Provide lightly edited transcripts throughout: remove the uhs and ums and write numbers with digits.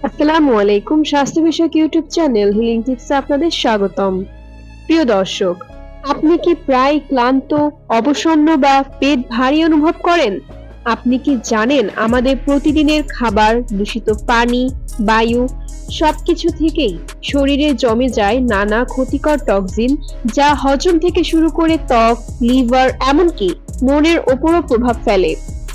আসসালামু আলাইকুম। স্বাস্থ্য বিষয়ক ইউটিউব চ্যানেল হিলিং টিপসে আপনাদের স্বাগতম। প্রিয় দর্শক, আপনি কি প্রায় ক্লান্ত, অবসন্ন বা পেট ভারী অনুভব করেন? আপনি কি জানেন আমাদের প্রতিদিনের খাবার, দূষিত পানি, বায়ু সবকিছু থেকেই শরীরে জমে যায় নানা ক্ষতিকর টক্সিন, যা হজম থেকে শুরু করে ত্বক, লিভার এমনকি মনের ওপরও প্রভাব ফেলে।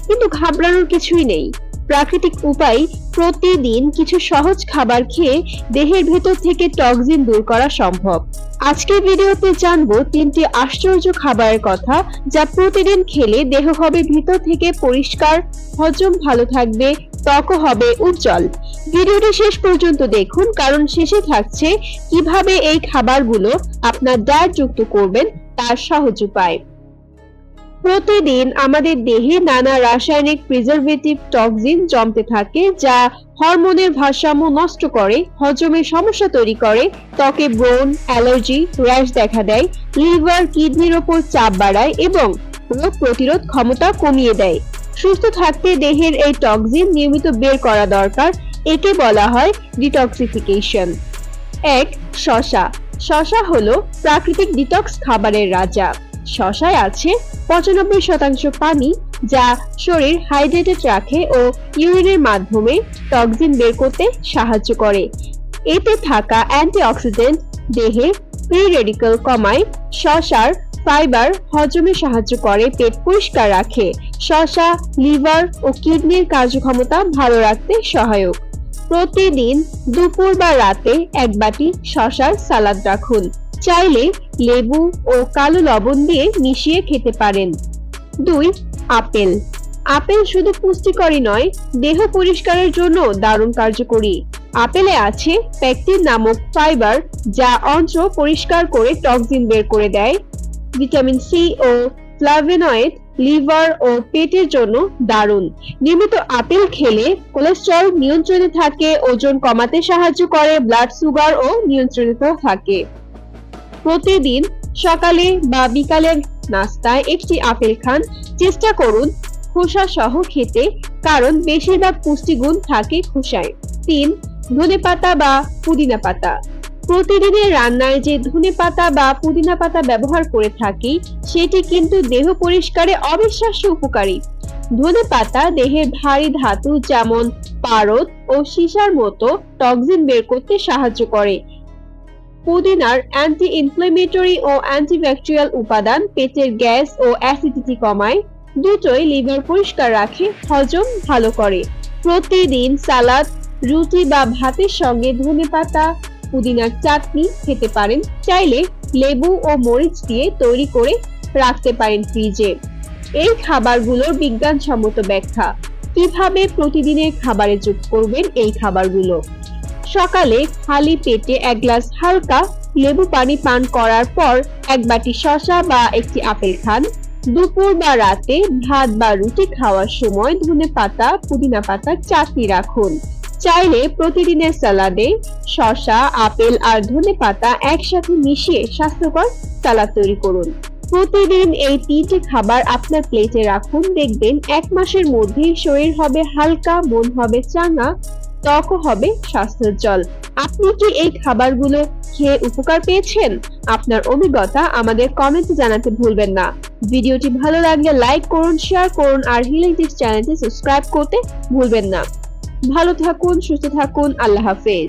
কিন্তু ঘাবড়ানোর কিছুই নেই। প্রাকৃতিক উপায় প্রতিদিন কিছু সহজ খাবার খেয়ে দেহের ভেতর থেকে টক্সিন দূর করা সম্ভব। আজকের ভিডিওতে জানবো 3টি আশ্চর্য খাবারের কথা, যা প্রতিদিন খেলে দেহ হবে ভিতর থেকে পরিষ্কার, হজম ভালো থাকবে, ত্বকও হবে উজ্জ্বল। ভিডিওটি শেষ পর্যন্ত দেখুন, কারণ শেষে থাকছে কিভাবে এই খাবারগুলো আপনার ডায়েট যুক্ত করবেন তার সহজ উপায়। প্রতিদিন আমাদের দেহে নানা রাসায়নিক প্রিজারভেটিভ টক্সিন জমতে থাকে, যা হরমোনের ভারসাম্য নষ্ট করে, হজমের সমস্যা তৈরি করে, ত্বকে ব্রণ, অ্যালার্জি, র্যাশ দেখা দেয়, লিভার, কিডনির ওপর চাপ বাড়ায় এবং রোগ প্রতিরোধ ক্ষমতা কমিয়ে দেয়। সুস্থ থাকতে দেহের এই টক্সিন নিয়মিত বের করা দরকার। একে বলা হয় ডিটক্সিফিকেশন। 1. শসা। শসা হলো প্রাকৃতিক ডিটক্স খাবারের রাজা। শসায় আছে 95% পানি, যা শরীর হাইড্রেটেড রাখে ও ইউরিনের মাধ্যমে টক্সিন বের করতে সাহায্য করে। এতে থাকা অ্যান্টিঅক্সিডেন্ট দেহে ফ্রি রেডিক্যাল কমায়। শসার ফাইবার হজমে সাহায্য করে, পেট পরিষ্কার রাখে। শসা লিভার ও কিডনির কার্যক্ষমতা ভালো রাখতে সহায়ক। প্রতিদিন দুপুর বা রাতে 1 বাটি শসার সালাদ রাখুন। চাইলে লেবু ও কালো লবণ দিয়ে মিশিয়ে খেতে পারেন। 2. আপেল। আপেল শুধু পুষ্টিকরই নয়, দেহ পরিষ্কারের জন্য দারুণ কার্যকরী। আপেলে আছে পেকটিন নামক ফাইবার, যা অন্ত্র পরিষ্কার করে টক্সিন বের করে দেয়। ভিটামিন সি ও ফ্লাভোনয়েড লিভার ও পেটের জন্য দারুণ। নিয়মিত আপেল খেলে কোলেস্টেরল নিয়ন্ত্রণে থাকে, ওজন কমাতে সাহায্য করে, ব্লাড সুগার ও নিয়ন্ত্রিত থাকে। প্রতিদিন সকালে বা বিকালের নাস্তায় 1টি আপেল খান। চেষ্টা করুন খোসা সহ খেতে, কারণ বেশিরভাগ পুষ্টিগুণ থাকে খোসায়। 3. ধনেপাতা বা পুদিনা পাতা। প্রতিদিনের রান্নায় যে ধনেপাতা বা পুদিনা পাতা ব্যবহার করে থাকি, সেটি কিন্তু দেহ পরিষ্কারে অবিশ্বাস্য উপকারী। ধনেপাতা দেহের ভারী ধাতু যেমন পারদ ও সীসার মতো টক্সিন বের করতে সাহায্য করে। পুদিনার অ্যান্টি ইনফ্লেমেটরি ও অ্যান্টিব্যাকটেরিয়াল উপাদান পেটের গ্যাস ও অ্যাসিডিটি কমায়। দুটোই লিভার পরিষ্কার রাখে, হজম ভালো করে। প্রতিদিন সালাদ, রুটি বা ভাতের সঙ্গে ধনেপাতা পুদিনার চাটনি খেতে পারেন। চাইলে লেবু ও মরিচ দিয়ে তৈরি করে রাখতে পারেন ফ্রিজে। এই খাবারগুলোর বিজ্ঞানসম্মত ব্যাখ্যা। কিভাবে প্রতিদিনের খাবারে যোগ করবেন এই খাবারগুলো। সকালে খালি পেটে 1 গ্লাস হালকা লেবু পানি পান করার পর 1 বাটি শসা বা 1টি আপেল খান। দুপুর বা রাতে ভাত বা রুটি খাওয়ার সময় ধনেপাতা পুদিনা পাতার চাটনি রাখুন। চাইলে প্রতিদিনের সালাদে শসা, আপেল আর ধনেপাতা একসাথে মিশিয়ে স্বাস্থ্যকর সালাদ তৈরি করুন। প্রতিদিন এই 3টি খাবার আপনার প্লেটে রাখুন। দেখবেন 1 মাসের মধ্যেই শরীর হবে হালকা, মন হবে চাঙ্গা, ত্বকও হবে স্বাস্থ্যোজ্জ্বল। আপনি কি এই খাবারগুলো খেয়ে উপকার পেয়েছেন? আপনার অভিজ্ঞতা আমাদের কমেন্টে জানাতে ভুলবেন না। ভিডিওটি ভালো লাগলে লাইক করুন, শেয়ার করুন আর হিলিং টিপস চ্যানেলটি সাবস্ক্রাইব করতে ভুলবেন না। ভালো থাকুন, সুস্থ থাকুন। আল্লাহ হাফেজ।